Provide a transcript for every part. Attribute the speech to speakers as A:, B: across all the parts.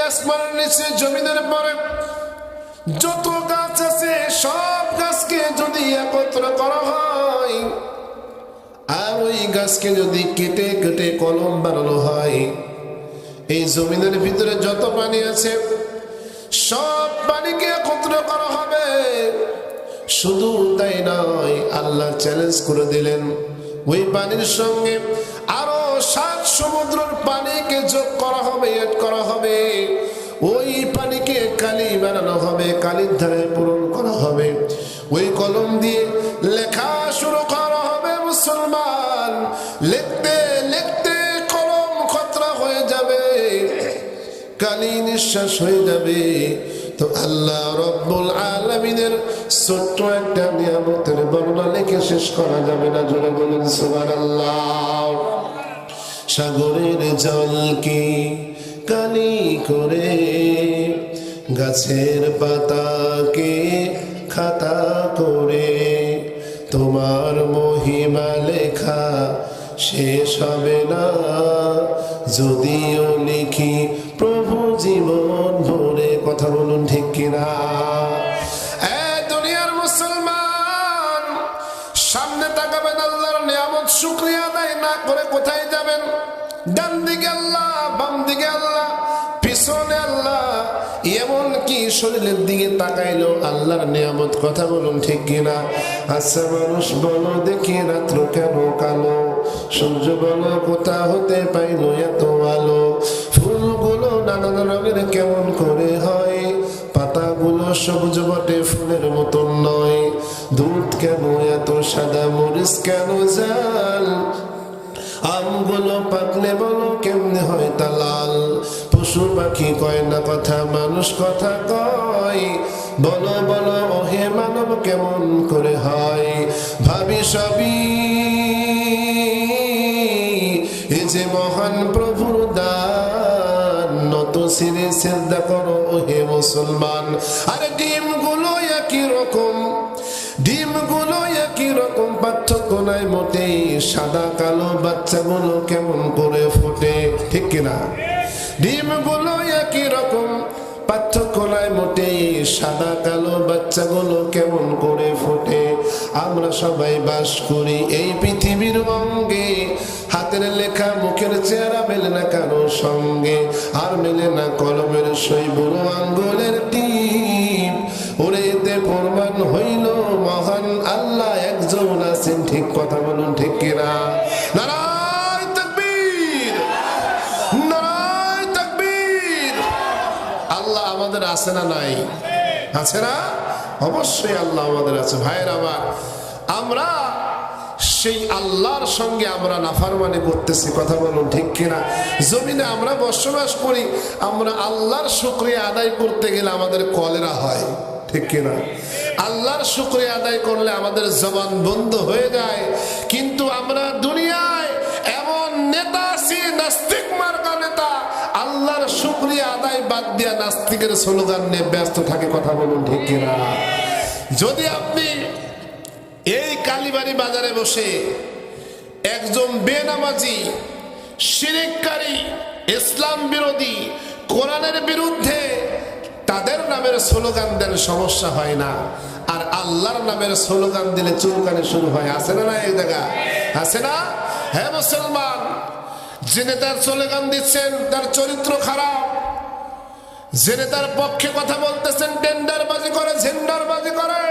A: আসমানের নিচে জমিনের পরে যত গাছ আছে সব গাছকে যদি একত্র করা হয় আর ওই গাছকে যদি কেটে কেটে কলম বানানো হয়, এই জমিনের ভিতরে যত পানি আছে সব পানিকে একত্র করা হবে। শুধু তাই নয়, আল্লাহ চ্যালেঞ্জ করে দিলেন ওই পানির সঙ্গে আরো 7 সমুদ্রের পানিকে যোগ করা হবে, এড করা হবে। ওই পানিকে কালি বানানো হবে, কালির ধারায় পূরণ করা হবে। ওই কলম দিয়ে লেখা শুরু করা হবে। মুসলমান, লিখতে লিখতে কলম খতরা হয়ে যাবে, কালি নিঃশ্বাস হয়ে যাবে। তো আল্লাহ রব্বুল আলামিনের ছোট্ট একটা নিয়ামতের বর্ণনা লিখে শেষ করা যাবে না। জোরে বলেন সুবহানাল্লাহ। সাগরের জলকে কালি করে, গাছের পাতাকে খাতা করে, তোমার মহিমা লেখা শেষ হবে না, যদিও লিখি প্রভু জীবন ভরে। কথা বলুন ঠিক কিনা? দুনিয়ার মুসলমান, সামনে তাকাবেন, আল্লাহর নিয়ামত শুকরিয়া আদায় না করে কোথায় যাবেন? ডান দিকে আল্লাহ, বাম দিকে আল্লাহ, পিছনে আল্লাহ, এমন কি শরীরের দিকে তাকাইলো আল্লাহর নিয়ামত। কথা বলুন ঠিক কিনা? আচ্ছা মানুষ বলো দেখি, রাত্র কেন কালো? সূর্য বলো কোথা হতে পাইলো এত আলো? ফুলগুলো নানান রঙের কেমন করে হয়? পাতাগুলো সবুজ বটে ফুলের মতন নয়। দুধ কেন এত সাদা, মরিচ কেন জাল? আমগুলো পাকলে বলো কেমনে হয় তা লাল? পশু পাখি কয় না কথা, মানুষ কথা কয়। বলো বলো ওহে মানব কেমন করে হয়? ভাবি সবই এই যে মহান প্রভুর দান, নত শিরে সিজদা করো ওহে মুসলমান। আরে ডিমগুলো একই রকম, ডিমগুলো একই রকম, পার্থক্য নাই মোটেই। সাদা কালো বাচ্চাগুলো কেমন করে ফোটে, ঠিক কিনা? ডিমগুলো একই রকম, পার্থক্য নাই মোটেই। সাদা কালো বাচ্চাগুলো কেমন করে ফোটে। আমরা সবাই বাস করি এই পৃথিবীর অঙ্গে, হাতের লেখা মুখের চেহারা মেলে না কারো সঙ্গে, আর মেলে না কলমের সই বুড়ো আঙ্গুলের টিপ। ওরে এতে প্রমাণ হইল মহান আল্লাহ একজন আছেন। ঠিক কথা বলুন ঠিক কিনা? নারায়ে তাকবীর, নারায়ে তাকবীর। আল্লাহ আমাদের আছে না নাই? আছে না? অবশ্যই আল্লাহ আমাদের আছে। ভাইয়ের আমার, আমরা সেই আল্লাহর সঙ্গে আমরা নাফরমানি করতেছি। কথা বলুন ঠিক কিনা? জমিনে আমরা বসবাস করি, আমরা আল্লাহর শুকরিয়া আদায় করতে গেলে আমাদের কলেরা হয়, ঠিক কিনা? আল্লাহর শুকরিয়া আদায় করলে আমাদের জবান বন্ধ হয়ে যায়। কিন্তু আমরা দুনিয়ায় এমন নেতা আছি, নাস্তিক মার্কা নেতা, আল্লাহর শুকরিয়া আদায় বাদ দিয়া নাস্তিকের স্লোগান নিয়ে ব্যস্ত থাকে। কথা বলুন ঠিক কিনা? যদি আপনি এই কালীবাড়ি বাজারে বসে একজন বেনামাজি, শিরককারী, ইসলাম বিরোধী, কোরআনের বিরুদ্ধে তাদের নামের স্লোগান দেন, সমস্যা হয় না। আর আল্লাহর নামের স্লোগান দিলে চুলকানি শুরু হয়। আছে না? না এই জায়গা আছে না? হ্যাঁ মুসলমান, যে নেতার স্লোগান দিচ্ছেন তার চরিত্র খারাপ, যে নেতার পক্ষে কথা বলতেছেন টেন্ডারবাজি করে, ঝেন্ডারবাজি করে,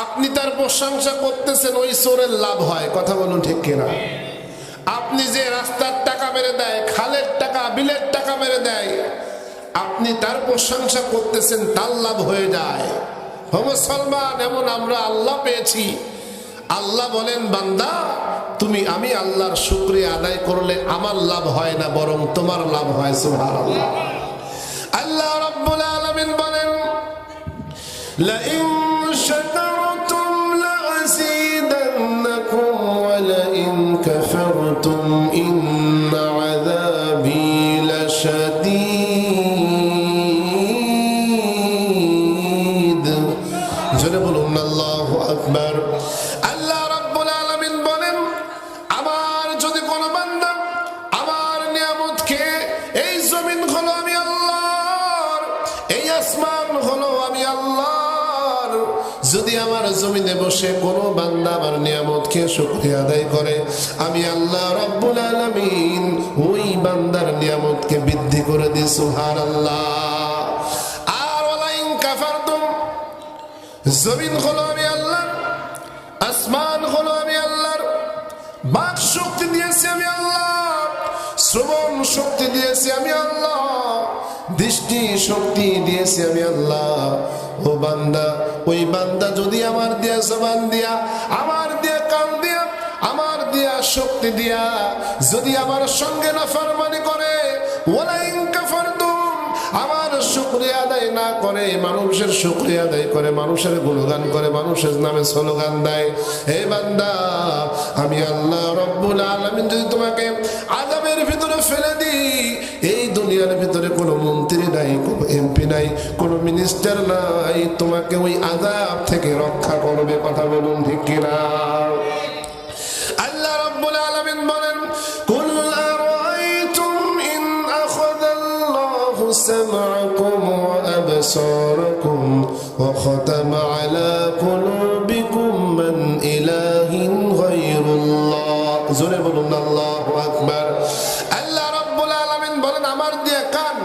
A: আপনি তার প্রশংসা করতেছেন, ওই চোরের লাভ হয়। কথা বলুন ঠিক কিনা? আপনি যে রাস্তার টাকা মেরে দেয়, খালের টাকা, বিলের টাকা মেরে দেয়, আপনি তার প্রশংসা করতেছেন, তার লাভ হয়ে যায়। ও মুসলমান, এমন আমরা আল্লাহ পেয়েছি। আল্লাহ বলেন, বান্দা তুমি আমি আল্লাহর শুকরিয়া আদায় করলে আমার লাভ হয় না, বরং তোমার লাভ হয়। সুবহানাল্লাহ। আল্লাহ রাব্বুল আলামিন বলেন, লা ইন শাকারতুম লা আযীদান্নাকুম ওয়া লা ইন কাফারতুম ইন্না আযাবী লাশাদীদ। জোরে বলুন আল্লাহু আকবার। আল্লাহ রাব্বুল আলামিন বলেন, আমার যদি কোনো বান্দা আমার নিয়ামত খেয়ে এই জমিন হলো আমি আল্লাহর, এই আসমান হলো আমি আল্লাহর। যদি আমার জমিনে বসে কোনো বান্দা আমার নিয়ামতকে শুকরিয়া আদায় করে, আমি আল্লাহ রাব্বুল আলামিন ওই বান্দার নিয়ামতকে বৃদ্ধি করে দিই। সুবহানাল্লাহ। আর ওয়ালাইন কাফারতুম, জমিন হলো আমি আল্লাহর, আসমান হলো আমি আল্লাহর, বাক শক্তি দিয়েছি আমি আল্লাহ, শ্রবণ শক্তি দিয়েছি আমি আল্লাহ, দৃষ্টি শক্তি দিয়েছি আমি আল্লাহ। ও বান্দা, ওই বান্দা যদি আমার দিয়া জবান দিয়া, আমার দিয়া কান দিয়া, আমার দিয়া শক্তি দিয়া যদি আমার সঙ্গে নাফরমানি করে, ওয়ালাইন কাফারতুম, আমার শুকরিয়া আদায় না করে, মানুষের শুকরিয়া আদায় করে, মানুষের গুণগান করে, মানুষের নামে স্লোগান দেয়, হে বান্দা আমি আল্লাহ রাব্বুল আলামিন যদি তোমাকে আযাবের ভিতরে ফেলে দিই, এই দুনিয়ার ভিতরে কোনো মন্ত্রী নাই, কোনো এমপি নাই, কোনো মিনিস্টার নাই, তোমাকে ওই আযাব থেকে রক্ষা করবে। কথা বলুন ঠিক কিনা? আল্লাহ রাব্বুল আলামিন বলেন, কুল আরাআইতুম ইন আখাযাল্লাহু সামআকুম ওয়া আবসারাকুম ওয়া খাতামা আলা কুলুবিকুম মান ইলাহিন গায়রুল্লাহ। জোরে বলুন আল্লাহু আকবার। আল্লাহ রাব্বুল আলামিন বলেন, আমার দিয়ে কান,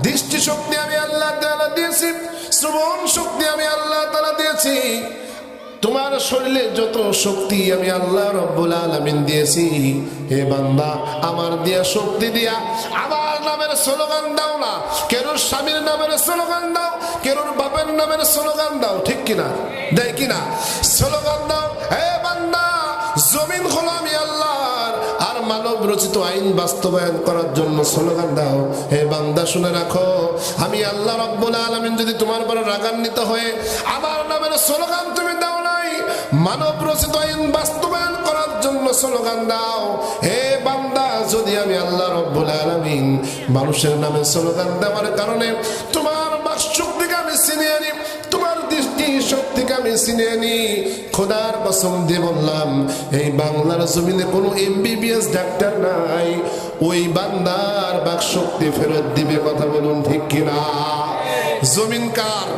A: দৃষ্টি শক্তি আমি আল্লাহ তাআলা দিয়েছি, শ্রবণ শক্তি আমি আল্লাহ তাআলা দিয়েছি, তোমার শরীরে যত শক্তি আমি আল্লাহ রাব্বুল আলামিন দিয়েছি। হে বান্দা, আমার দিয়া শক্তি দিয়া আমার নামের স্লোগান দাও না, কেরোর স্বামীর নামের স্লোগান দাও, কেরোর বাপের নামের স্লোগান দাও, ঠিক কিনা? দেয় কিনা? স্লোগান দাও। হে বান্দা, জমিন হলো আমি আল্লাহর, আর মানব রচিত আইন বাস্তবায়ন করার জন্য স্লোগান দাও। হে বান্দা, শুনে রাখো, আমি আল্লাহ রাব্বুল আলামিন যদি তোমার উপর রাগান্বিত হয়ে আমার নামের স্লোগান তুমি দাও নাই, মানব রচিত আইন বাস্তবায়ন করার জন্য স্লোগান দাও। হে বান্দা, যদি আমি আল্লাহ রাব্বুল আলামিন মানুষের নামে স্লোগান দেওয়ার কারণে তোমার বাকশক্তিকে আমি ছিনিয়ে আনি, তোমার দৃষ্টি শক্তিকে আমি ছিনিয়ে আনি, খোদার কসম দিয়ে বললাম, এই বাংলার জমিনে কোনো এমবিবিএস ডাক্তার নাই, ওই বান্দার বাকশক্তি ফেরত দিবে। কথা বলুন ঠিক কিনা? জমিন কার?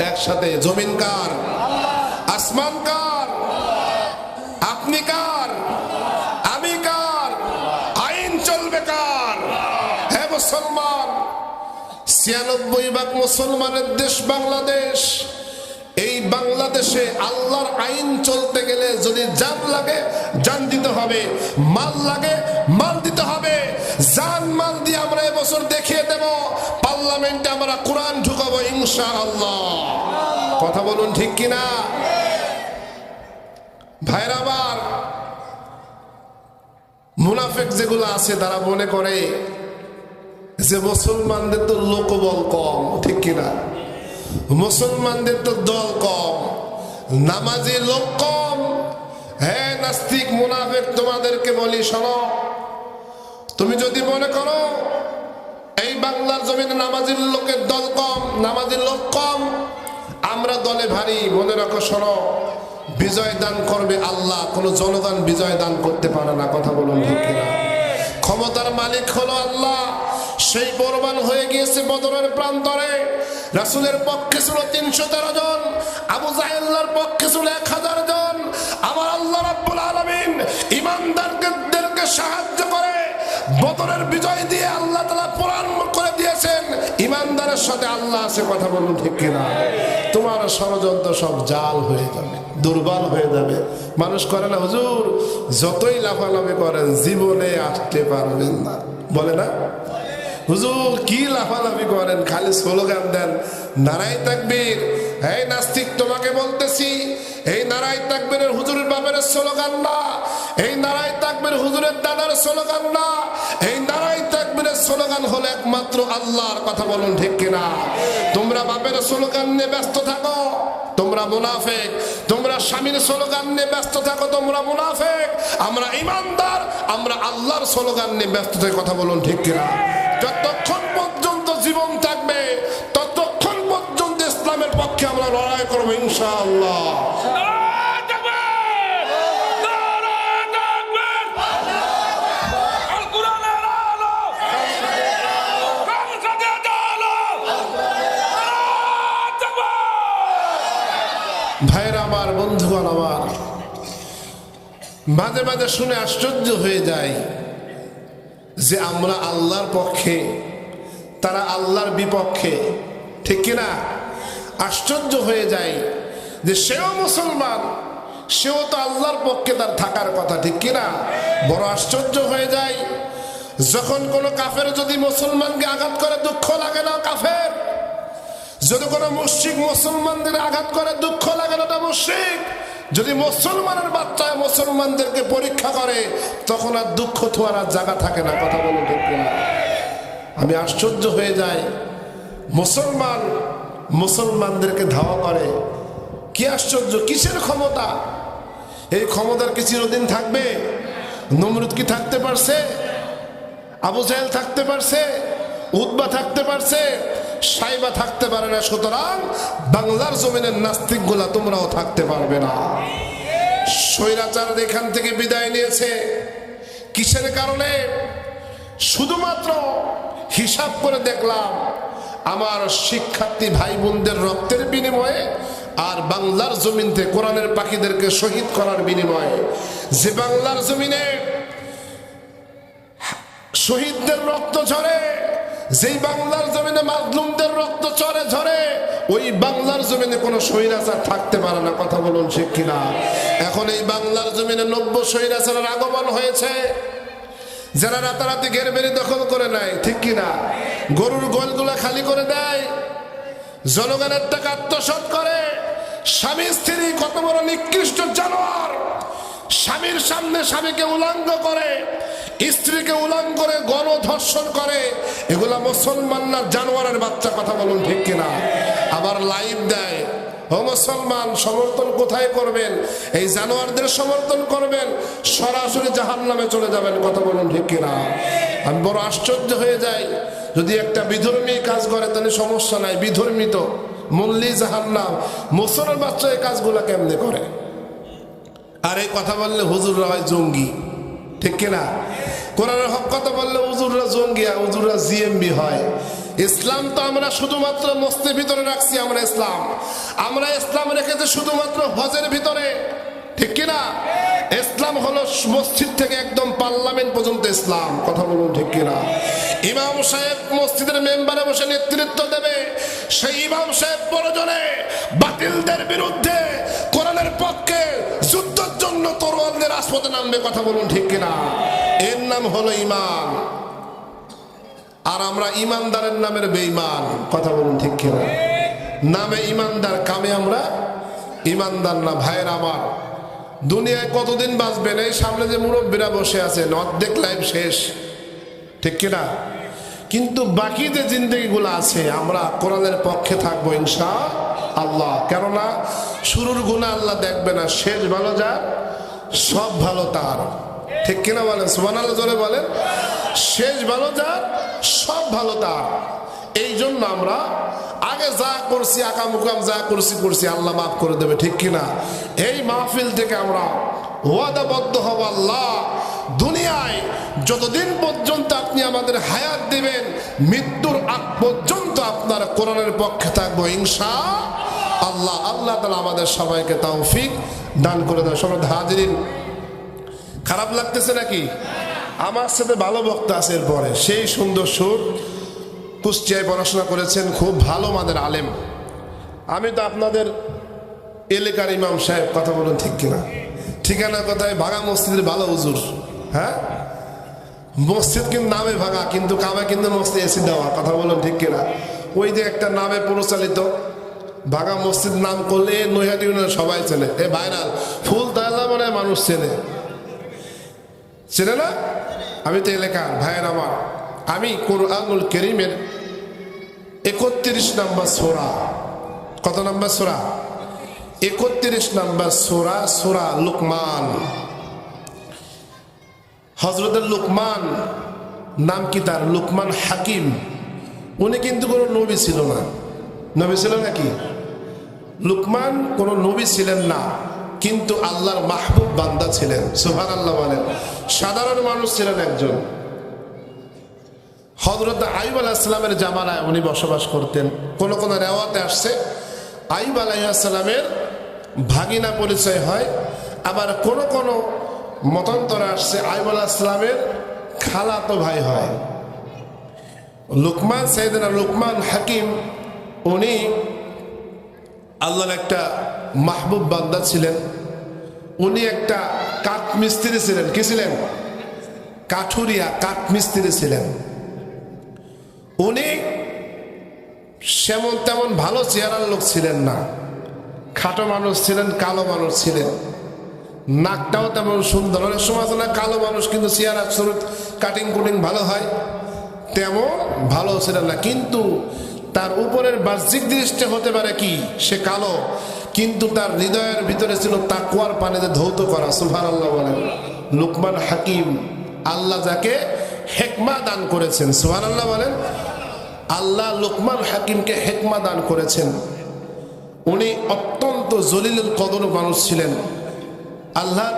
A: একসাথে, জমিন কার? আসমান কার? আপনি কার? আমি কার? আইন চলবে কার? হে মুসলমান, 96% মুসলমানের দেশ বাংলাদেশ। এই বাংলাদেশে আল্লাহর আইন চলতে গেলে যদি জান লাগে জান দিতে হবে, মাল লাগে মাল দিতে হবে। জান মাল দিয়ে আমরা এবছর দেখিয়ে দেব, পার্লামেন্টে আমরা কোরআন ঢুকাবো ইনশাআল্লাহ। কথা বলুন ঠিক কিনা? ভাইরা আমার, মুনাফিক যেগুলো আছে তারা মনে করে যে মুসলমানদের তো লোকবল কম, ঠিক কিনা? মুসলমানদের তো দল কম, নামাজি লোক কম। হ্যাঁ নাস্তিক মুনাফিক, তোমাদেরকে বলি শোনো, তুমি যদি মনে করো এই বাংলার জমিনে নামাজির লোকের দল কম, নামাজির লোক কম, আমরা দলে ভারী, মনে রাখো শোনো, বিজয় দান করবে আল্লাহ, কোন জনগণ বিজয় দান করতে পারে না। কথা বলুন ঠিক কিনা? ক্ষমতার মালিক হলো আল্লাহ। সেই কোরবান হয়ে গিয়েছে বদরের প্রান্তরে, রাসূলের পক্ষে ছিল 313 জন, আবু জাহেলের পক্ষে ছিল 1000 জন। আমার আল্লাহ রাব্বুল আলামিন ইমানদারদেরকে সাহায্য করে বদরের বিজয় দিয়ে আল্লাহ তাআলা প্রমাণ করে দিয়েছেন ইমানদারের সাথে আল্লাহ আছে। কথা বলুন ঠিক কিনা? তোমার ষড়যন্ত্র সব জাল হয়ে যাবে, দুর্বল হয়ে যাবে। মানুষ করে না, হুজুর যতই লাফালাফি করেন জীবনে আসতে পারবেন না, বলে না? হুজুর কি লাফালাফি করেন, খালি স্লোগান দেন, নারায়ে তাকবীর। এই নাস্তিক, তোমাকে বলতেছি, এই নারায়ে তাকবীরের হুজুরের বাপের স্লোগান না, এই নারায়ে তাকবীর হুজুরের দাদার স্লোগান না, এই নারায়ে তাকবীরের স্লোগান হলো একমাত্র আল্লাহর। কথা বলুন ঠিক কিনা? তোমরা বাপের স্লোগান নিয়ে ব্যস্ত থাকো, তোমরা মুনাফিক। তোমরা স্বামীর স্লোগান নিয়ে ব্যস্ত থাকো, তোমরা মুনাফিক। আমরা ইমানদার, আমরা আল্লাহর স্লোগান নিয়ে ব্যস্ত থাকি। কথা বলুন ঠিক কিনা? যতক্ষণ পর্যন্ত জীবন থাকবে ততক্ষণ পর্যন্ত ইসলামের পক্ষে আমরা লড়াই করবো ইনশাআল্লাহ। আমার, বন্ধুগণ আমার, মাঝে মাঝে শুনে আশ্চর্য হয়ে যায় যে আমরা আল্লাহর পক্ষে, তারা আল্লাহর বিপক্ষে, ঠিক কিনা? আশ্চর্য হয়ে যায় যে সেও মুসলমান, সেও তো আল্লাহর পক্ষে তার থাকার কথা, ঠিক কিনা? বড় আশ্চর্য হয়ে যায় যখন কোনো কাফের যদি মুসলমানকে আঘাত করে, দুঃখ লাগে না কাফের? যদি কোনো মুশরিক মুসলমানদের আঘাত করে, দুঃখ লাগে না মুশরিক? যদি মুসলমানের বাচ্চা মুসলমানদেরকে পরীক্ষা করে, তখন আর দুঃখ থোয়ার আর জায়গা থাকে না। কথা বলুন ঠিক কিনা? আমি আশ্চর্য হয়ে যাই, মুসলমান মুসলমানদেরকে ধাওয়া করে, কি আশ্চর্য! কিসের ক্ষমতা? এই ক্ষমতার কি চিরদিন থাকবে? নমরুদ কি থাকতে পারছে? আবু জাহেল থাকতে পারছে? উতবা থাকতে পারছে? সাইবা থাকতে পারে না। সুতরাং বাংলার জমিনের নাস্তিক গুলা তোমরাও থাকতে পারবে না। স্বৈরাচার এখান থেকে বিদায় নিয়েছে কিসের কারণে? শুধুমাত্র হিসাব করে দেখলাম, আমার শিক্ষার্থী ভাই বোনদের রক্তের বিনিময়ে আর বাংলার জমিনতে কোরআনের পাখিদেরকে শহীদ করার বিনিময়ে। যে বাংলার জমিনে শহীদদের রক্ত ঝরে, যেই বাংলার জমিনে মাজলুমদের রক্ত ঝরে, ওই বাংলার জমিনে কোনো স্বৈরাচার থাকতে পারে না। কথা বলুন ঠিক কিনা? এখন এই বাংলার জমিনে 90 স্বৈরাচারের আগমন হয়েছে, যারা রাতারাতি ঘেরবেড়ি দখল করে নেয়, ঠিক কিনা? গরুর গোলগুলা খালি করে দেয়, জনগণের টাকা আত্মসাৎ করে, স্বামী স্ত্রী কত বড় নিকৃষ্ট জানোয়ার, স্বামীর সামনে স্বামীকে উলঙ্গ করে, স্ত্রীকে উলঙ্গ করে গণধর্ষণ করে। এগুলা মুসলমান না জানোয়ারের বাচ্চা? কথা বলুন ঠিক কিনা? আবার লাইভ দেয়। ও মুসলমান, সমর্থন কোথায় করবেন? এই জানোয়ারদের সমর্থন করবেন, সরাসরি জাহান্নামে চলে যাবেন। কথা বলুন ঠিক কিনা? আমি বড় আশ্চর্য হয়ে যাই, যদি একটা বিধর্মী কাজ করে তাহলে সমস্যা নাই, বিধর্মী তো মল্লি জাহান্নাম। মুসলমান বাচ্চা এই কাজগুলা কেমনে করে? আর এই কথা বললে হুজুররা হয় জঙ্গি, ঠিক কিনা? কোরআনের হক কথা বললে হুজুররা জঙ্গি, হুজুররা জিএমবি হয়। ইসলাম তো আমরা শুধুমাত্র মস্তির ভিতরে রাখছি। আমরা ইসলাম রেখেছি শুধুমাত্র হজের ভিতরে, ঠিক কিনা? ইসলাম হলো মসজিদ থেকে একদম পার্লামেন্ট পর্যন্ত ইসলাম। কথা বলুন ঠিক কিনা? ইমাম সাহেব মসজিদের মেম্বারে বসে নেতৃত্ব দেবে, সেই ইমাম সাহেব প্রয়োজনে বাতিলদের বিরুদ্ধে কোরআনের পক্ষে যুদ্ধের জন্য তরোয়ালদের রাজপথে নামবে। কথা বলুন ঠিক কিনা? এর নাম হলো ইমান। আর আমরা ইমানদারের নামের বেঈমান। কথা বলুন ঠিক কিনা? নামে ইমানদার, কামে আমরা ইমানদার না। ভাইয়ের আমার, দুনিয়ায় কতদিন বাঁচবেন? এই সামনে যে মুরব্বীরা বসে আছেন, অর্ধেক লাইফ শেষ, ঠিক কিনা? কিন্তু বাকি যে জিন্দেগিগুলো আছে, আমরা কোরআনের পক্ষে থাকবো ইনশাআল্লাহ। কেননা শুরুর গুনাহ আল্লাহ দেখবে না, শেষ ভালো যার সব ভালো তার, ঠিক কিনা বলেন? সুবহানাল্লাহ জোরে বলেন। শেষ ভালো যার সব ভালো তার। এই জন্য আমরা আগে যা করছি, আকামুকাম যা করছি আল্লাহ মাফ করে দেবে, ঠিক কিনা? এই মাহফিল থেকে আমরা ওয়াদাবদ্ধ হব, আল্লাহ দুনিয়ায় যতদিন পর্যন্ত আপনি আমাদের হায়াত দিবেন, মৃত্যুর আগ পর্যন্ত আপনার কোরআনের পক্ষে থাকবো ইনশাআল্লাহ। আল্লাহ তাআলা আমাদের সবাইকে তৌফিক দান করে দেন। সবাই হাজিরিন, খারাপ লাগতেছে নাকি? আমার সাথে ভালো বক্তা আছে এরপরে, সেই সুন্দর সুর, কুষ্টিয়ায় পড়াশোনা করেছেন, খুব ভালো মানের আলেম। আমি তো আপনাদের এলাকার ইমাম সাহেব। কথা বলুন ঠিক কিনা? ঠিকানা কোথায়? ভাঙা মসজিদের ভালো হুজুর। হ্যাঁ, মসজিদ কিন্তু নামে ভাঙা, কিন্তু কামে কিন্তু মসজিদ এসে দেওয়া। কথা বলুন ঠিক কিনা? ওই যে একটা নামে পরিচালিত ভাঙা মসজিদ নাম করলে নৈহাটি সবাই চেনে, এ ভাইরাল ফুল তাজা মানে মানুষ চেনে না? আমি তো এলাকার ভাইয়ের আমার, আমি কুরআনুল কারীমের 31 নম্বর সূরা, কত নম্বর সূরা? 31 নম্বর সূরা, সূরা লুকমান। হযরত লুকমান নাম কি তার? লুকমান হাকিম। উনি কিন্তু কোনো নবী ছিল না। নবী ছিল নাকি? লুকমান কোনো নবী ছিলেন না, কিন্তু আল্লাহর মাহবুব বান্দা ছিলেন। সুবহানাল্লাহ বলেন। সাধারণ মানুষ ছিলেন একজন। হযরত আইয়ুব আলাইহিস সালামের জামানায় উনি বসবাস করতেন। কোন কোন রিওয়ায়াতে আসছে আইয়ুব আলাইহিস সালামের ভাগিনা পরিচয় হয়, আবার কোন কোন মতান্তর আসছে আইয়ুব আলাইহিস সালামের খালাতো ভাই হয়। লুকমান, সাইয়েদনা লুকমান হাকিম, উনি আল্লাহর একটা মাহবুব বান্দা ছিলেন। উনি একটা কাঠ মিস্ত্রি ছিলেন। কি ছিলেন? কাঠুরিয়া, কাঠ মিস্ত্রি ছিলেন। উনি সেমন তেমন ভালো চেহারার লোক ছিলেন না, খাটো মানুষ ছিলেন, কালো মানুষ ছিলেন, নাকটাও তেমন সুন্দর। অনেক সময় না কালো মানুষ কিন্তু চেহারা শুরু কাটিং কুটিং ভালো হয়, তেমন ভালো ছিলেন না। কিন্তু তার উপরের বাহ্যিক দৃষ্টি হতে পারে কি সে কালো, কিন্তু তার হৃদয়ের ভিতরে ছিল তাকওয়ার পানিতে ধৌত করা। সুবহানাল্লাহ বলেন। লুকমান হাকিম, আল্লাহ যাকে হিকমা দান করেছেন, সুবহানাল্লাহ বলেন। আল্লাহ লুকমান হাকিমকে হিকমা দান করেছেন। উনি অত্যন্ত জলিলুল কদর মানুষ ছিলেন। আল্লাহ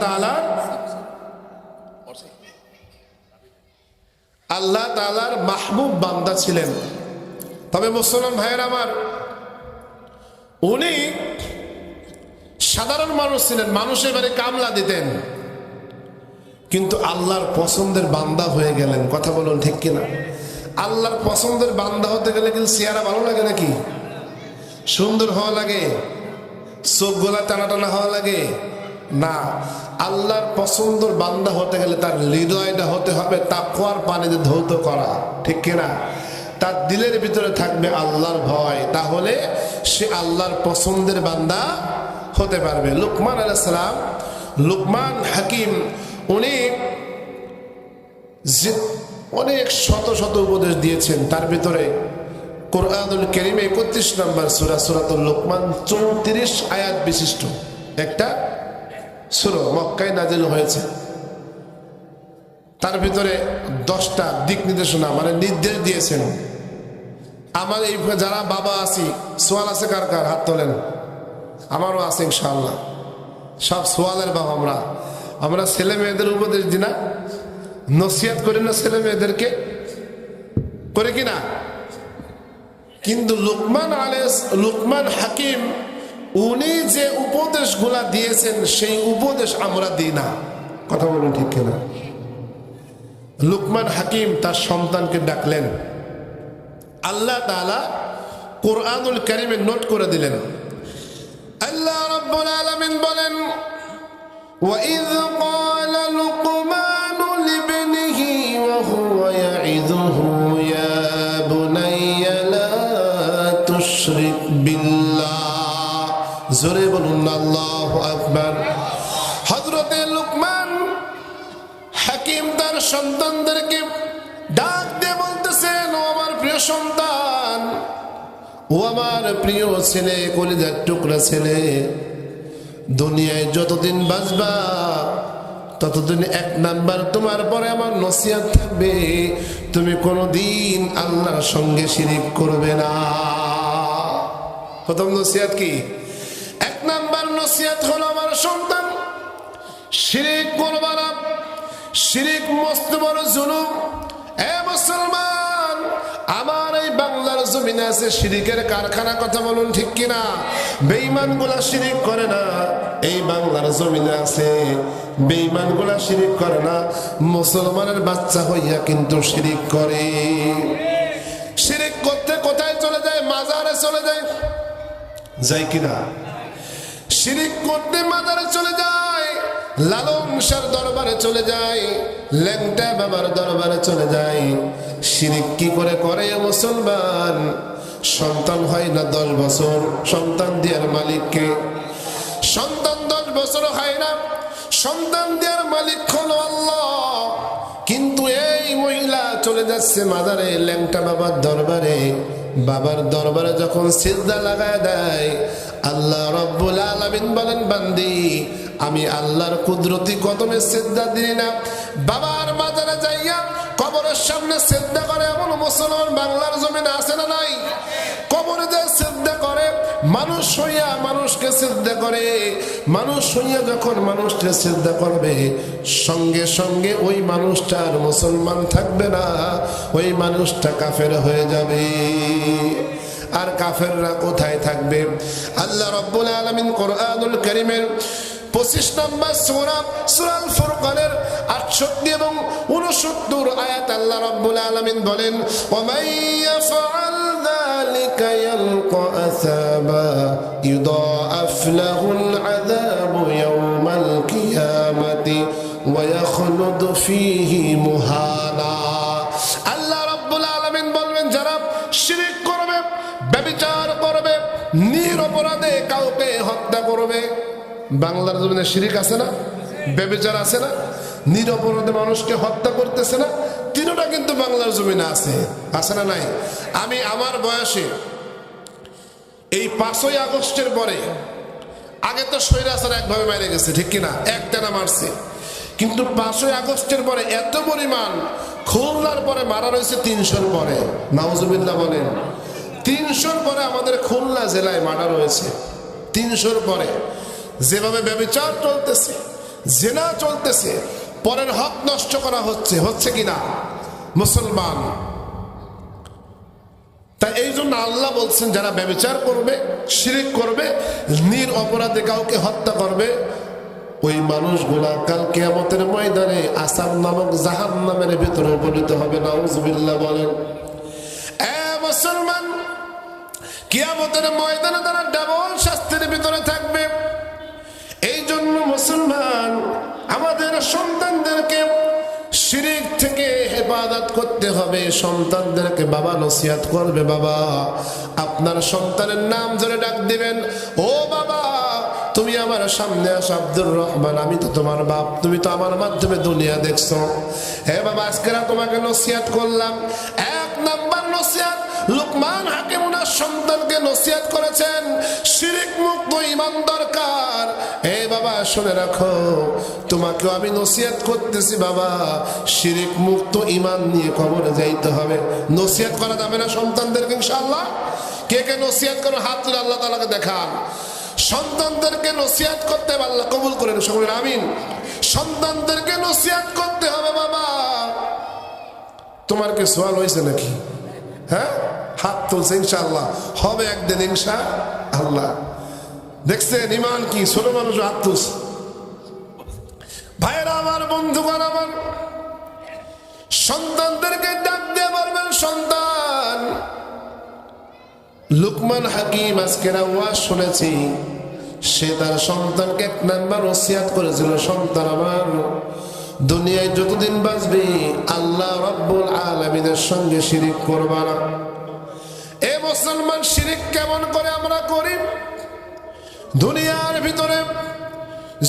A: তাআলার মাহবুব বান্দা ছিলেন। তবে মুসলমান ভাইয়ের আমার, উনি সাধারণ মানুষ ছিলেন, মানুষের বাড়ি কামলা দিতেন, কিন্তু আল্লাহর পছন্দের বান্দা হয়ে গেলেন। কথা বলুন ঠিক কিনা? আল্লাহর পছন্দের বান্দা হতে গেলে কিন্তু চেহারা ভালো লাগে নাকি? সুন্দর হওয়া লাগে? চোখ গোলা টানা টানা হওয়া লাগে? না, আল্লাহর পছন্দের বান্দা হতে গেলে তার হৃদয়টা হতে হবে তাকওয়ার পানিতে ধৌত করা। ঠিক কিনা? তার দিলের ভিতরে থাকবে আল্লাহর ভয়, তাহলে সে আল্লাহর পছন্দের বান্দা হতে পারবে। লুকমান আলাইহিস সালাম, লুকমান হাকিম, উনি অনেক শত শত উপদেশ দিয়েছেন। তার ভিতরে কোরআনুল কারীমে 31 নম্বর সূরা, সূরাতুল লুকমান 34 আয়াত বিশিষ্ট একটা সূরা, মক্কায় নাযিল হয়েছে। তার ভিতরে 10টা দিক নির্দেশনা, মানে নির্দেশ দিয়েছেন। আমার এই যারা বাবা আছি, সোয়াল আছে কার কার? হাত তোলেন। আমারও আছে ইনশাআল্লাহ। সব সোয়ালের বাবা। আমরা ছেলে মেয়েদের উপদেশ দিই না, নসিহত করি না ছেলে মেয়েদেরকে, করে কিনা? কিন্তু লুকমান হাকিম, উনি যে উপদেশগুলা দিয়েছেন সেই উপদেশ আমরা দিই না। কথা বলুন ঠিক কিনা? লুকমান হাকিম তার সন্তানকে ডাকলেন। আল্লাহ তাআলা কোরআনুল কারীমে নোট করে দিলেন। আল্লাহ রাব্বুল আলামিন বলেন, وَإِذْ قَالَ لُقْمَانُ لِابْنِهِ وَهُوَ يَعِظُهُ يَا بُنَيَّ لَا تُشْرِكْ بِاللَّهِ। জোরে বলুন আল্লাহু আকবার। হযরতে লুকমান হাকিম তার সন্তানদেরকে ডাক দিয়ে বলতেছেন, ও আমার প্রিয় সন্তান, ও আমার প্রিয় ছেলে, কলিজার টুকরা ছেলে, দুনিয়ায় যতদিন বাঁচবা ততদিন 1 নাম্বার তোমার পরে আমার নসিহত থাকবে, তুমি কোনোদিন আল্লাহর সঙ্গে শিরিক করবে না। প্রথম নসিহত কি? 1 নাম্বার নসিহত হলো, আমার সন্তান, শিরিক করবা না। শিরিক মস্ত বড় জুলুম। এ মুসলমান, আমার এই বাংলার জমিনে আছে শিরিকের কারখানা। কথা বলুন ঠিক কিনা? বেঈমান গুলা শিরিক করে না, এই বাংলার জমিনে আছে বেঈমান গুলা শিরিক করে না, মুসলমানের বাচ্চা হইয়া কিন্তু শিরিক করে। শিরিক করতে কোথায় চলে যায়? মাজারে চলে যায়, যায় কিনা? শিরিক করতে মাজারে চলে যায়, লালন শাহর দরবারে চলে যায়, ল্যাংটা বাবার দরবারে চলে যায়। শিরিক কি করে করে মুসলমান? সন্তান হয় না 10 বছর, সন্তান দেওয়ার মালিককে। সন্তান 10 বছর হয় না, সন্তান দেওয়ার মালিক হলো আল্লাহ। কিন্তু এই মহিলা চলে যাচ্ছে মাজারে, ল্যাংটা বাবার দরবারে। বাবার দরবারে যখন সিজদা লাগায় দেয়, আল্লাহ রাব্বুল আলামিন বলেন, বান্দি, আমি আল্লাহর কুদরতি কদমে সিজদা দিই না। বাবার মাজারে যাইয়া কবরের সামনে সিজদা করে এমন মুসলমান বাংলার জমিনে আছে না নাই? কবরে যে সিজদা করে, মানুষ হইয়া মানুষকে সিজদা করে। মানুষ হইয়া যখন মানুষকে সিজদা করবে, সঙ্গে সঙ্গে ওই মানুষটা আর মুসলমান থাকবে না, ওই মানুষটা কাফের হয়ে যাবে। আর কাফেররা কোথায় থাকবে? আল্লাহ রাব্বুল আলামিন কোরআনুল কারীমের 25 নম্বর সূরা সূরাল ফুরকানের 68 এবং 69 আয়াত আল্লাহ রাব্বুল আলামিন বলেন, ওয়া মান ইয়াফআল যালিকা ইয়ালকা আসাবা ইউদাআফ লাহুল আযাবু ইয়াওমাল কিয়ামাতি ওয়া ইয়াখলুদ ফীহি মুহানা। আল্লাহ রাব্বুল আলামিন বলবেন, যারা শিরক করবে, ব্যভিচার করবে, নিরপরাধে কাউকে হত্যা করবে। বাংলার জমিনে শিরক আছে না, ব্যভিচার আছে না, নিরপরাধে মানুষকে হত্যা করতেছে না, তিনটা কিন্তু বাংলার জমিনে আছে, আছে না নাই? আমি আমার বয়সে এই 5ই আগস্টের পরে, আগে তো স্বৈরাচার একভাবে মারা গেছে, ঠিক কিনা, একটানা মারছে, কিন্তু 5ই আগস্টের পরে এত পরিমাণ, খুলনার পরে মারা রয়েছে 300-র পরে, নাউজুবিল্লাহ বলেন, 300-র পরে আমাদের খুলনা জেলায় মারা রয়েছে, 300-র পরে। যেভাবে ব্যভিচার চলতেছে, জিনা চলতেছে, পরের হক নষ্ট করা হচ্ছে, হচ্ছে কিনা মুসলমান? তাই এই জন্য আল্লাহ বলছেন, যারা ব্যভিচার করবে, শিরক করবে, নিরপরাধে কাউকে হত্যা করবে, ওই মানুষগুলা কাল কিয়ামতের ময়দানে আসাম নামক জাহান্নামের ভিতরে উপনীত হবে। নাউজুবিল্লাহ বলেন। মুসলমান, কিয়ামতের ময়দানে তারা ডাবল শাস্তির ভিতরে থাকবে। এই জন্য মুসলমান, আমাদের সন্তানদেরকে শিরক থেকে হেফাজত করতে হবে। সন্তানদেরকে বাবা নসিহত করবে, বাবা আপনার সন্তানের নাম ধরে ডাক দিবেন, ও বাবা তুমি আমার সামনে আস, আব্দুর রহমান, আমি তো তোমার বাপ, তুমি তো আমার মাধ্যমে দুনিয়া দেখছো। হে বাবা, আজকে তোমাকে নসিহত করলাম। 1 নাম্বার নসিহত লুকমান হাকিম ওনার সন্তানকে নসিহত করেছেন, শিরক মুক্ত ঈমান দরকার। হে বাবা শুনে রাখো, তোমাকেও আমি নসিহত করতেছি বাবা, শিরক মুক্ত ঈমান নিয়ে কবরে যাইতে হবে। নসিহত করা যাবে না সন্তানদেরকে ইনশাআল্লাহ? কে কে নসিহত করো হাত তুলে আল্লাহ তাআলাকে দেখান। সন্তানদেরকে নসিহত করতে হবে, আল্লাহ কবুল করেন, সকলে আমিন। সন্তানদেরকে নসিহত করতে হবে বাবা। তোমার কি সওয়াল হয়েছে নাকি? হ্যাঁ, হাত তুলছে, ইনশাআল্লাহ হবে একদিন ইনশাআল্লাহ। দেখছেন ঈমান কি, ছোট মানুষ হাত তুলছে। ভাইরা আমার, বন্ধুগণ আমার, সন্তানদেরকে ডাক দিয়ে বলবেন, সন্তান, লুকমান হাকিম আজকের ওয়াজ শুনেছি, সে তার সন্তানকে 1 নাম্বার ওসিয়াত করেছিল, সন্তান আমার, দুনিয়ায় যতদিন বাঁচবি আল্লাহ রাব্বুল আলামিনের সঙ্গে শিরক করবা না। এ মুসলমান, শিরক কেমন করে আমরা করি? দুনিয়ার ভিতরে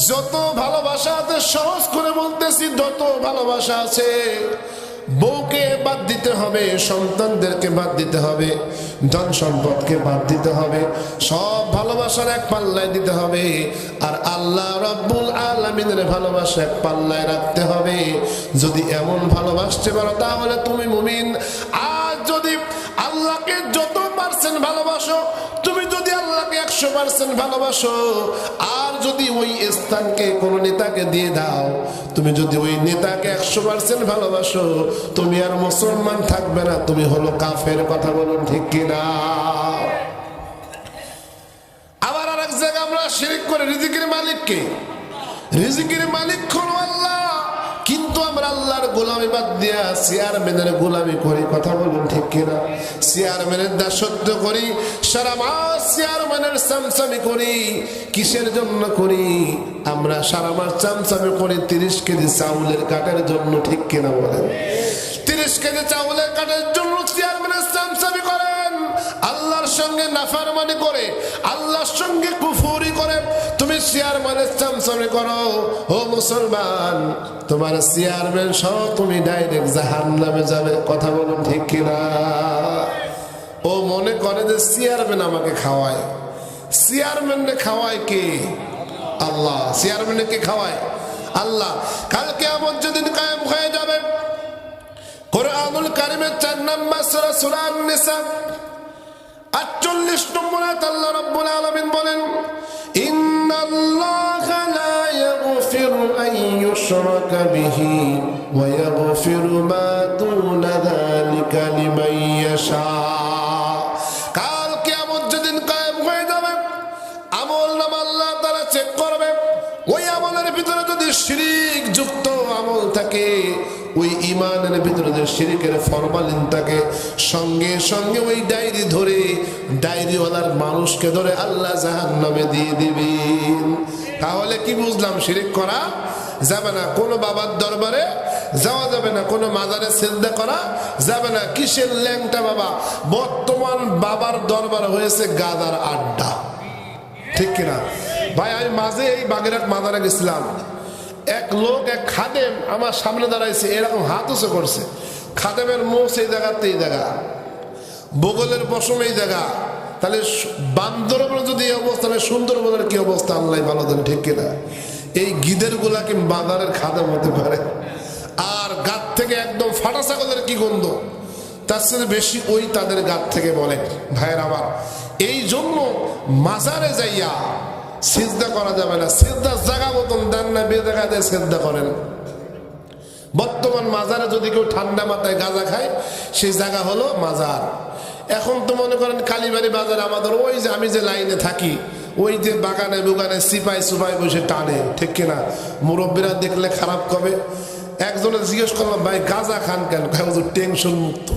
A: যত ভালোবাসা আছে, সহজ করে বলতেছি, যত ভালোবাসা আছে, বউকে বাদ দিতে হবে, সন্তানদেরকে বাদ দিতে হবে, ধন সম্পদকে বাদ দিতে হবে, সব ভালোবাসার এক পাল্লায় দিতে হবে, আর আল্লাহ রাব্বুল আলামিনের ভালোবাসা এক পাল্লায় রাখতে হবে। যদি এমন ভালোবাসতে পারো তাহলে তুমি মুমিন। আর যদি আল্লাহকে যত পারছেন ভালোবাসো, তুমি যদি আল্লাহকে 100% ভালোবাসো, আর যদি ওই স্থানকে কোন নেতাকে দিয়ে দাও, তুমি যদি ওই নেতাকে 100% ভালোবাসো, তুমি আর মুসলমান থাকবে না, তুমি হলো কাফের। কথা বলুন ঠিক কিনা? আবার আরেক জায়গায় আমরা শিরক করে, রিজিকের মালিক কে? রিজিকের মালিক হলো আল্লাহ, কিন্তু আমরা আল্লাহর গোলামি বাদ দিয়া চেয়ারম্যানের গোলামি করি। কথা বলুন ঠিক কিনা? চেয়ারম্যানের দাসত্ব করি, সারা মাস চেয়ারম্যানের চামচামি করি। কিসের জন্য করি? আমরা সারা মাস চামচামি করি 30 কেজি চাউলের কাঠের জন্য, ঠিক কিনা বলেন? 30 কেজি চাউলের কাঠের জন্য চেয়ারম্যানের চামচামি করেন, আল্লাহর সঙ্গে নাফরমানি করে, আল্লাহর সঙ্গে কুফরি করে তুমি চেয়ারম্যানের চামচামি করো। ও মুসলমান, তোমার চেয়ারম্যান সহ তুমি ডাইরেক্ট জাহান্নামে যাবে। কথা বলুন ঠিক কিনা? ও মনে করে যে চেয়ারম্যান আমাকে খাওয়ায়। চেয়ারম্যানকে খাওয়ায় কে? আল্লাহ। চেয়ারম্যানকে খাওয়ায় আল্লাহ। কাল কিয়ামত যেদিন কায়েম হয়ে যাবে, কোরআনুল কারীমের 4 নম্বর সূরা সূরা আন-নিসা 48 নম্বর আয়াত আল্লাহ রাব্বুল আলামিন বলেন, ইন্নাল্লাহা লা ইয়াগফিরু আন ইউশরাকা বিহি ওয়া ইয়াগফিরু মা দুনা যালিকা লিমান ইয়াশা। কাল যদি শিরিক যুক্ত আমল থাকে, ওই ইমানের ভিতরে যে শিরিকের ফরমালিন থাকে, সঙ্গে সঙ্গে ওই ডায়েরি ধরে ডায়েরিওয়ালার মানুষকে ধরে আল্লাহ জাহান্নামে দিয়ে দিবেন। তাহলে কি বুঝলাম? শিরিক করা যাবে না, কোনো বাবার দরবারে যাওয়া যাবে না, কোনো মাজারে সিজদা করা যাবে না। কিসের ল্যাংটা বাবা? বর্তমান বাবার দরবার হয়েছে গাদার আড্ডা, ঠিক কিনা ভাই? আমি মাঝে এই বাগেরহাট মাজারে গেছিলাম, এক লোক, এক খাদেম আমার সামনে দাঁড়াইছে, এরকম হাত উঁচু করছে। খাদেমের মুখ এই জায়গাতে, এই জায়গা, বগলের পশম এই জায়গা। তাহলে বান্দরবনে যদি এই অবস্থা, তাহলে সুন্দরবনের কি অবস্থা আল্লাহ ভালো জানে, ঠিক কিনা? এই গিদের গুলা কি বাজারের খাদেম হতে পারে? আর গাত থেকে একদম ফাটা ছাগলের কি গন্ধ, তার সাথে বেশি ওই তাদের গাত থেকে বলে। ভাইয়ের আমার, এই জন্য মাজারে যাইয়া সিজদা করা যাবে না। সিজদার জায়গা মতন দেন না, বেজায়গা দিয়ে সিজদা করেন। বর্তমান মাজারে যদি কেউ ঠান্ডা মাথায় গাঁজা খায়, সেই জায়গা হলো মাজার। এখন তো মনে করেন কালীবাড়ি বাজার আমাদের ওই যে আমি যে লাইনে থাকি, ওই যে বাগানে বুগানে সিপাই সুপাই বসে টানে, ঠিক কিনা? মুরব্বীরা দেখলে খারাপ কবে। একজনে জিজ্ঞেস করলাম, ভাই গাঁজা খান কেন? টেনশন মুক্ত।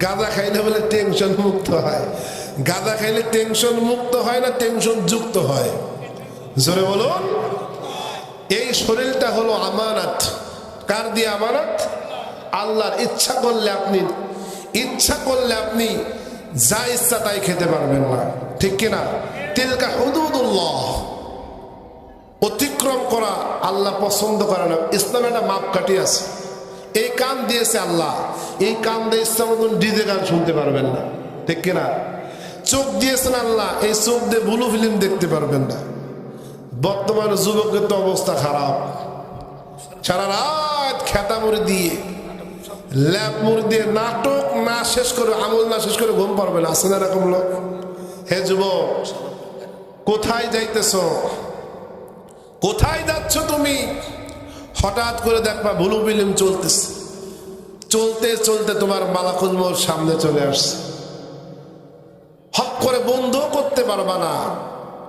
A: গাঁজা খাইলে বলে টেনশন মুক্ত হয়। গাঁজা খাইলে টেনশন মুক্ত হয় না, টেনশন যুক্ত হয়। জোরে বলুন। এই শরীরটা হলো আমানত। কার দিয়ে আমানত? আল্লাহর। ইচ্ছা করলে আপনি যা ইচ্ছা তাই খেতে পারবেন না, ঠিক কিনা? তিলকা হুদুদুল্লাহ, অতিক্রম করা আল্লাহ পছন্দ করে না। ইসলামে একটা মাপকাঠি আছে। এই কান দিয়েছে আল্লাহ, এই কান দিয়ে ইচ্ছা মতন ডিজে গান শুনতে পারবেন না, ঠিক কিনা? চোখ দিয়েছেন আল্লাহ, এই চোখ দিয়ে ব্লু ফিল্ম দেখতে পারবেন না। বর্তমানে যুবকের তো অবস্থা খারাপ, সারা রাত খেতা মুড়ি দিয়ে, ল্যাপ মুড়ি দিয়ে নাটক না শেষ করে, আমল না শেষ করে ঘুম পারবে না। আছে না এরকম লোক? হে যুবক, কোথায় যাইতেছ? কোথায় যাচ্ছ তুমি? হঠাৎ করে দেখবা ব্লু ফিল্ম চলতেছে, চলতে চলতে তোমার মালাকুল মউত সামনে চলে আসছে। হক করে বন্ধও করতে পারবা না,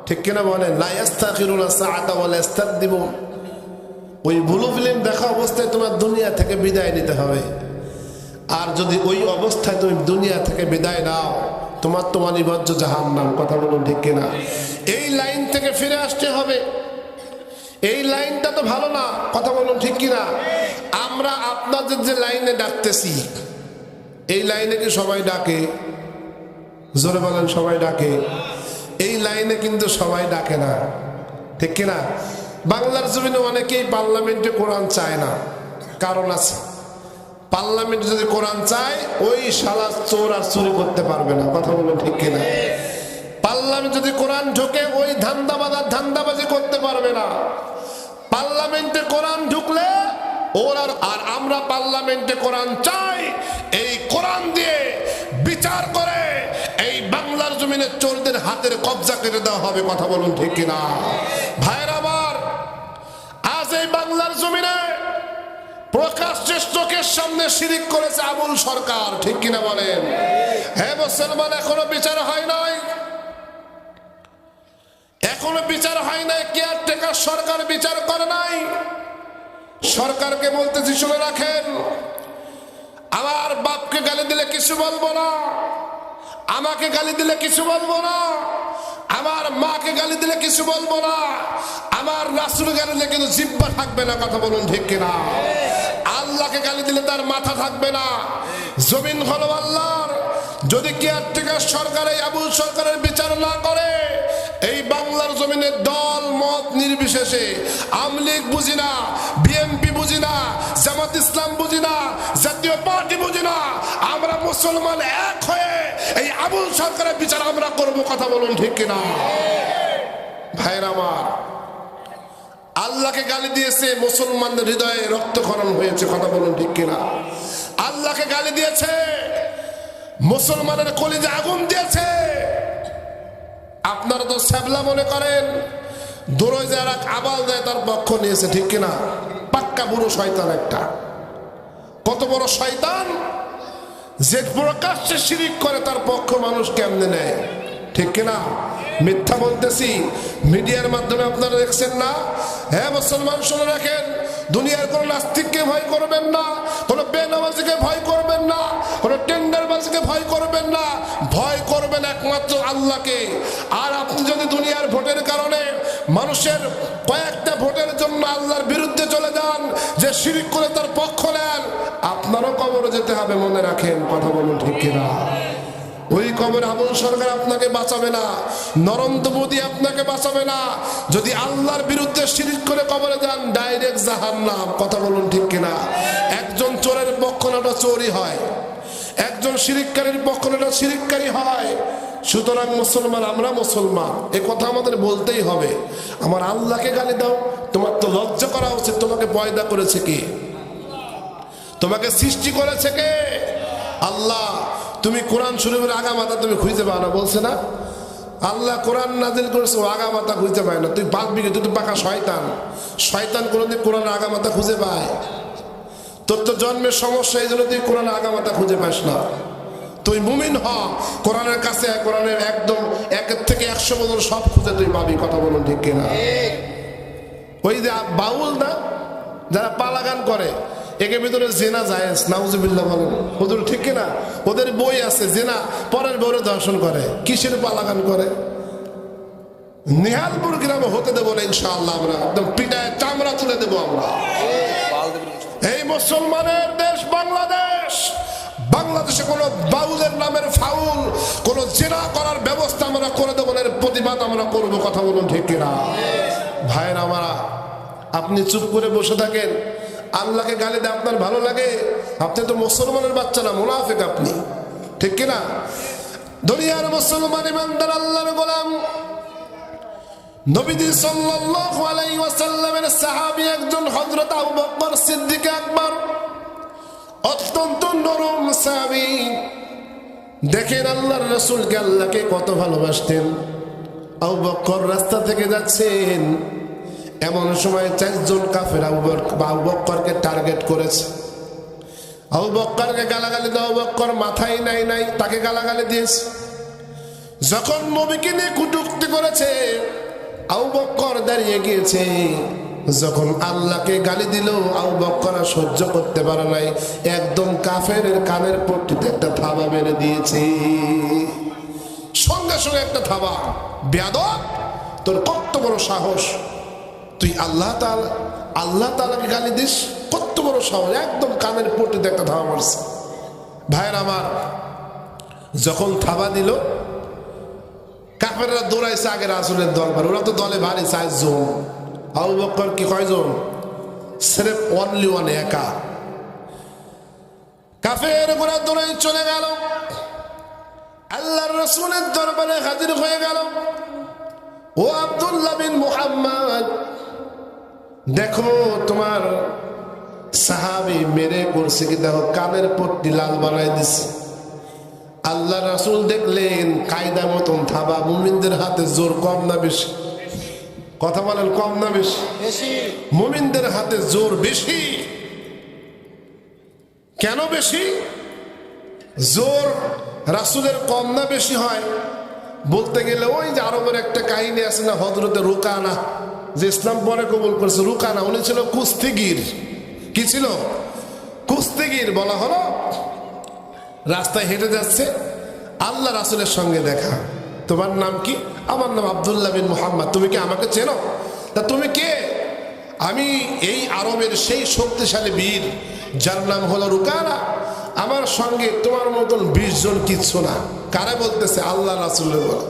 A: ঠিক কিনা বলেন? লা ইস্তাখিরুনা সাআতা ওয়া লা ইস্তাকদিমুন। ওই ব্লু ফিল্ম দেখা অবস্থায় তোমার দুনিয়া থেকে বিদায় নিতে হবে। আর যদি ওই অবস্থায় তুমি দুনিয়া থেকে বিদায় নাও, তোমার তো অনিবার্য জাহান্নাম। কথা বলুন, ঠিক কিনা? এই লাইন থেকে ফিরে আসতে হবে। এই লাইনটা তো ভালো না, কথা বলুন, ঠিক কিনা? আমরা আপনাদের যে লাইনে ডাকতেছি, এই লাইনে কি সবাই ডাকে? জোরে বলেন, সবাই ডাকে? এই লাইনে কিন্তু সবাই ডাকে না, ঠিক কিনা? বাংলার জমিনে অনেকেই পার্লামেন্টে কোরআন চায় না, কারণ আছে। পার্লামেন্টে যদি কোরআন চায়, ওই শালা চোর আর চুরি করতে পারবে না। কথা বলুন, ঠিক কিনা? পার্লামেন্ট যদি কোরআন ঢোকে, ওই ধান্দাবাজার ধান্দাবাজি করতে পারবে না। পার্লামেন্টে কোরআন ঢুকলে ওরা, আর আমরা পার্লামেন্টে কোরআন চাই, এই কোরআন দিয়ে বিচার করে এই বাংলার জমিনে চোরদের হাতের কবজা কেটে দেওয়া হবে। কথা বলুন, ঠিক কিনা? ভাইরা আমার, আজ এই বাংলার জমিনে প্রকাশ্যে চোখের সামনে শিরিক করেছে আবুল সরকার, ঠিক কিনা বলেন? হ্যাঁ মুসলমান, এখনো বিচার হয় নাই, এখনো বিচার হয় নাই। কেয়ারটেকার সরকার বিচার করে নাই। সরকারকে বলতেছি, শুনে রাখেন, আমার বাপকে গালি দিলে কিছু বলবো না, আমাকে গালি দিলে কিছু বলবো না, আমার মাকে গালি দিলে কিছু বলবো না, আমার রাসূল গালি দিলে কিন্তু জিহ্বা থাকবে না। কথা বলুন, ঠিক কিনা? আল্লাহকে গালি দিলে তার মাথা থাকবে না। জমিন হলো আল্লাহর। যদি কেয়ারটেকার সরকার এই আবুল সরকারের বিচার না করে, এই বাংলার জমিনে দল মত নির্বিশেষে, আওয়ামী লীগ বুঝি না, বিএনপি বুঝি না, জামাত ইসলাম বুঝি না, জাতীয় পার্টি বুঝি না, আমরা মুসলমান এক হয়ে এই আবুল সরকারের বিচার আমরা করব। কথা বলুন, ঠিক কিনা? ভাইরা আমার, আল্লাহকে গালি দিয়েছে, মুসলমানদের হৃদয়ে রক্তক্ষরণ হয়েছে। কথা বলুন, ঠিক কিনা? আল্লাহকে গালি দিয়েছে, মুসলমানের কলিজে আগুন দিয়েছে। আপনারা তো শ্যাবলা মনে করেন, দূরে যারা আবাল দেয় তার পক্ষ নিয়েছে, ঠিক কিনা? পাক্কা বুড়ো শয়তান একটা। কত বড় শয়তান যে প্রকাশ্যে শিরিক করে, তার পক্ষ মানুষ কেমনে নেয়, ঠিক কিনা? মিথ্যা বলতেছি? মিডিয়ার মাধ্যমে আপনারা দেখছেন না? হ্যাঁ মুসলমান, শুনে রাখেন, দুনিয়ার কোন নাস্তিককে ভয় করবেন না, কোন বেনামাজিকে ভয় করবেন না, কোন টেন্ডারবাজিকে ভয় করবেন না, ভয় করবেন একমাত্র আল্লাহকে। আর আপনি যদি দুনিয়ার ভোটের কারণে মানুষের কয়েকটা ভোটের জন্য আল্লাহর বিরুদ্ধে চলে যান, যে শিরক করে তার পক্ষ নেন, আপনারও কবরে যেতে হবে, মনে রাখেন। কথা বলুন ঠিক কিনা? ওই কবর আবুল সরকার আপনাকে বাঁচাবে না, নরেন্দ্র মোদী আপনাকে বাঁচাবে না। যদি আল্লাহর বিরুদ্ধে শিরক করে কবরে যান, ডাইরেক্ট জাহান্নাম। কথা বলুন ঠিক কিনা? একজন চোরের পক্ষ নেওয়াটা চোরই হয়, একজন শিরককারীর পক্ষ নেওয়াটা শিরককারী হয়। সুতরাং মুসলমান, আমরা মুসলমান, এ কথা আমাদের বলতেই হবে। আমার আল্লাহকে গালি দাও, তোমার তো লজ্জা করা উচিত। তোমাকে পয়দা করেছে কে? তোমাকে সৃষ্টি করেছে কে? আল্লাহ। তুমি কোরআন শরীফের আগা মাথা তুমি খুঁজে পাও না, বলছে না? আল্লাহ কোরআন নাজিল করেছে, ও আগা মাথা খুঁজে পায় না। তুই বাঁচবি, তুই তো পাকা শয়তান। শয়তান কোনোদিন কোরআনের আগা মাথা খুঁজে পায়? তোর তো জন্মের সমস্যা, এই জন্য তুই কোরআনের আগা মাথা খুঁজে পাস না। তুই মুমিন হ, কোরআনের কাছে, কোরআনের একদম 1 থেকে 100 পর্যন্ত সব খুঁজে তুই পাবি। কথা বলুন ঠিক কিনা? ওই যে বাউল না, যারা পালা গান করে, একে ভিতরে জেনা জায়েজ, নাউজুবিল্লাহ বলেন হুজুর, ঠিক কিনা? ওদের বই আছে, জেনা পরের বউরে দর্শন করে। কিসের পালা গান করে? নিহালপুর গ্রামে হতে দেবো না ইনশাআল্লাহ, আমরা একদম পিটায় চামড়া তুলে দেবো আমরা। এই মুসলমানের দেশ বাংলাদেশ, বাংলাদেশে কোন বাউলের নামের ফাউল, কোন জেনা করার ব্যবস্থা আমরা করে দেবো না, এর প্রতিবাদ আমরা করবো। কথা বলুন ঠিক কিনা? ভাইয়ের আমার, আপনি চুপ করে বসে থাকেন, আল্লাহকে গালি দেয় আপনার ভালো লাগে? আপনি তো মুসলমানের বাচ্চা না, মুনাফিক আপনি, ঠিক কিনা? দুনিয়ার মুসলমান ইমানদার আল্লাহর গোলাম নবীজি সাল্লাল্লাহু আলাইহি ওয়াসাল্লামের সাহাবী একজন হযরত আবু বকর সিদ্দিক আকবর, অত্যন্ত নরম সাহাবী। দেখেন আল্লাহর রাসূলকে, আল্লাহকে কত ভালোবাসতেন। আবু বকর রাস্তা থেকে যাচ্ছেন, এমন সময় 4 জন কাফের আবু বকরকে টার্গেট করেছে। আবু বকরকে গালাগালি দাও, আবু বকর মাথায় নাই, তাকে গালাগালি দিয়েছে। যখন নবীকে নিয়ে কটূক্তি করেছে, আবু বকর দাঁড়িয়ে গিয়েছে। যখন আল্লাহকে গালি দিল, আবু বকর সহ্য করতে পারে নাই, একদম কাফের কানের পট্টিতে একটা থাবা মেরে দিয়েছে। সঙ্গে সঙ্গে একটা থাবা। বেয়াদব, তোর কত বড় সাহস, তুই আল্লাহ তাআলাকে গালি দিস? কত বড় সাহস! একদম কানের পট্টিতে একটা থাবা মারছে। ভাইয়ের আমার, যখন থাবা দিল, কাফেররা দৌড়াইছে আগে রাসূলের দরবার। ওরা তো দলে ভারী 4 জন। আবু বকর কি কয়জন? সির্ফ অনলি ওয়ান, একা। কাফের গোরা দৌড়াই চলে গেল, আল্লাহর রাসূলের দরবারে হাজির হয়ে গেল। ও আব্দুল্লাহ বিন মুহাম্মদ, দেখো তোমার সাহাবী মেরে করছে কি, দেখো কানের পট্টি লাল বানাই দিছে। আল্লাহ রাসূল দেখলেন কায়দা মতন থাবা। মুমিনদের হাতে জোর কম না বেশি? কথা বলেন, কম না বেশি? মুমিনদের হাতে জোর বেশি। কেন বেশি? জোর রাসূলের কম না বেশি হয় বলতে গেলে, ওই যে আরবের একটা কাহিনী আছে না, হযরতে রুকানা, যে ইসলাম পরে কবুল করেছে। রুকানা উনি ছিল কুস্তিগির। কি ছিল? কুস্তিগির। বলা হলো রাস্তায় হেঁটে যাচ্ছে, আল্লাহ রাসূলের সঙ্গে দেখা। তোমার নাম কি? আমার নাম আব্দুল্লাহ বিন মুহাম্মদ। তুমি কি আমাকে চেনো? তা তুমি কে? আমি এই আরবের সেই শক্তিশালী বীর যার নাম হলো রুকানা। আমার সঙ্গে তোমার মতন 20 জন কিচ্ছু না। কারা বলতেছে? আল্লাহ রাসূলের বলা।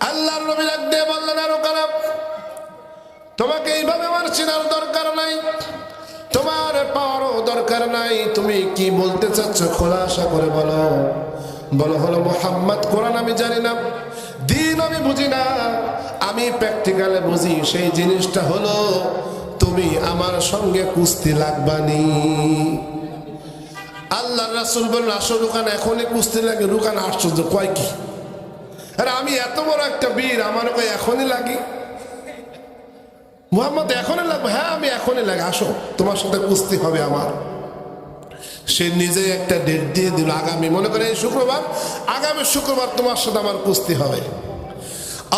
A: আল্লাহর নবী ডাক দিয়ে বললেন, রুকানা, তোমাকে এইভাবে আমার চেনার দরকার নাই, তোমার পাওয়ারও দরকার নাই। তুমি কি বলতে চাচ্ছ খোলাসা করে বলো। বলো হলো মুহাম্মদ, কোরআন আমি জানি না, দিন আমি বুঝি না, আমি প্র্যাকটিক্যালে বুঝি। সেই জিনিসটা হলো তুমি আমার সঙ্গে কুস্তি লাগবানি। আল্লাহর রাসূল বললেন, আসো রুকানা, এখনই কুস্তি লাগে? রুকানা আশ্চর্য, কয় কি? আরে আমি এত বড় একটা বীর, আমার কয় এখনই লাগে? মুহাম্মদ এখনই লাগবে? হ্যাঁ আমি এখনই লাগে, আসো তোমার সাথে কুস্তি হবে আমার। সে নিজে একটা ডেট দিয়ে দিল, আগামী, মনে করে এই শুক্রবার, আগামী শুক্রবার তোমার সাথে আমার কুস্তি হবে।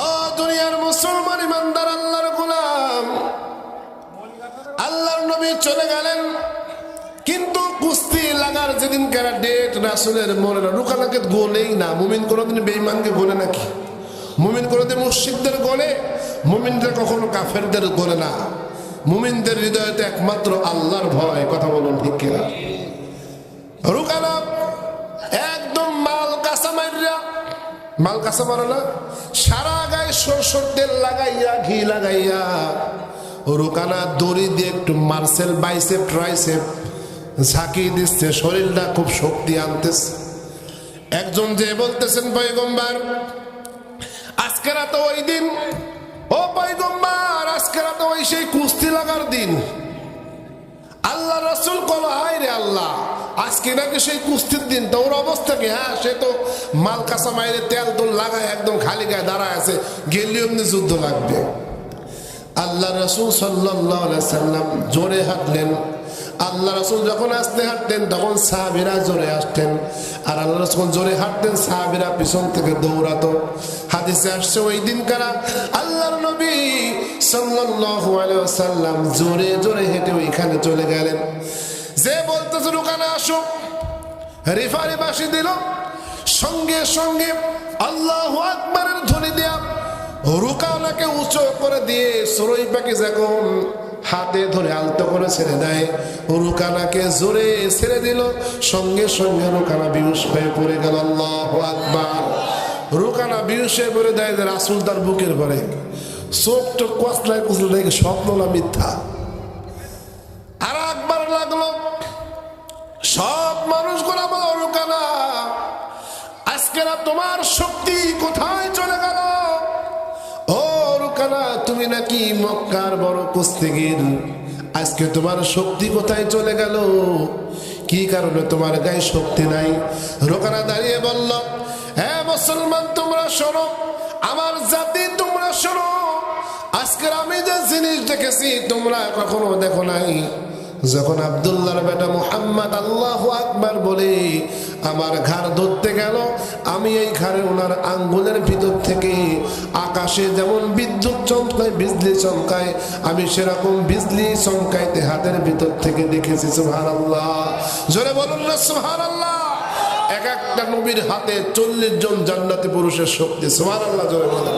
A: ও দুনিয়ার মুসলমান ইমানদার আল্লাহর গোলাম, আল্লাহর নবী চলে গেলেন, কিন্তু কুস্তি লাগার যেদিন কারা ডেট রাসূলের মনে না, রুকানাকে গোলেই না। মুমিন কোনোদিন বেঈমানকে গোলে নাকি? মুমিন কোনোদিন মুশরিকদের গোলে? মুমিনদের কখনো কাফেরদের গোলে না। মুমিনদের হৃদয়তে একমাত্র আল্লাহর ভয়। কথা বলুন ঠিক কিনা? রুকানা একদম মাল কাঁচা মাইরা, মাল কাঁচা মারা না, সারা গায়ে সরষের তেল লাগাইয়া, ঘি লাগাইয়া রুকানা দড়ি দিয়ে একটু মার্সেল বাইসেপ ট্রাইসেপ ঝাঁকি দিচ্ছে, শরীরটা খুব শক্তি আনতেছে। একজন যে বলতেছেন, পয়গম্বর আজকে রাত ওই দিন, ও পয়গম্বর আজকে রাত ওই সেই কুস্তি লাগার দিন। আল্লাহ রাসূল কল, হায় রে আল্লাহ, আজকে নাকি সেই কুস্তির দিন। তো ওর অবস্থা কি? হ্যাঁ, সে তো মাল কাঁচা মাইরে তেল তোল লাগায় একদম খালি গায়ে দাঁড়ায় আছে, গেলে এমনি যুদ্ধ লাগবে। আল্লাহ রাসূল সাল্লাল্লাহু আলাইহি সাল্লাম জোরে হাঁটলেন। আল্লাহ রাসূল যখন আস্তে হাঁটতেন তখন সাহাবীরা জোরে আসতেন, আর আল্লাহ রাসূল জোরে হাঁটতেন, সাহাবীরা পিছন থেকে দৌড়াতো। হাদিসে আসছে ওই দিন কারা আল্লাহর নবী সাল্লাল্লাহু আলাইহি ওয়াসাল্লাম জোরে জোরে হেঁটে ওইখানে চলে গেলেন। যে বলতেছে রুকানা আসো, রেফারি বাঁশি দিল, সঙ্গে সঙ্গে আল্লাহু আকবারের ধ্বনি দেয়া রুকানাকে উঁচু করে দিয়ে চড়ুই পাখি যখন হাতে ধরে আলতো করে ছেড়ে দেয়, রুকানাকে জোরে ছেড়ে দিল, সঙ্গে সঙ্গে রুকানা বেহুশ হয়ে পড়ে গেল। আল্লাহু আকবার। রুকানা বেহুশ হয়ে পড়ে দেয় যে রাসূল তার বুকের পরে, চোখ টোক কচলায় কুচলে দেখে স্বপ্ন না মিথ্যা। আর একবার লাগলো, সব মানুষগুলো বলো, রুকানা আজকে না তোমার শক্তি কোথায় চলে গেল? ও রুকানা, তুমি নাকি মক্কার বড় কুস্তিগীর, আজকে তোমার শক্তি কোথায় চলে গেল? কি কারণে তোমার গায়ে শক্তি নাই? রুকানা দাঁড়িয়ে বলল, হ্যাঁ মুসলমান তোমরা শোনো, আমার জাতি তোমরা শোনো, আজকের আমি যে জিনিস দেখেছি তোমরা কখনো দেখো নাই। যখন আব্দুল্লাহর বেটা মুহাম্মদ আল্লাহু আকবার বলে আমার ঘাড় ধরতে গেল, আমি এই ঘাড়ে ওনার আঙ্গুলের ভিতর থেকে আকাশে যেমন বিদ্যুৎ চমকায়, বিজলি চমকায়, আমি সেরকম বিজলি চমকাইতে হাতের ভিতর থেকে দেখেছি। সুবহানাল্লাহ। জোরে বলুন না সুবহানাল্লাহ। এক একটা নবীর হাতে 40 জন জান্নাতি পুরুষের শক্তি। সুবহানাল্লাহ জোরে বলুন।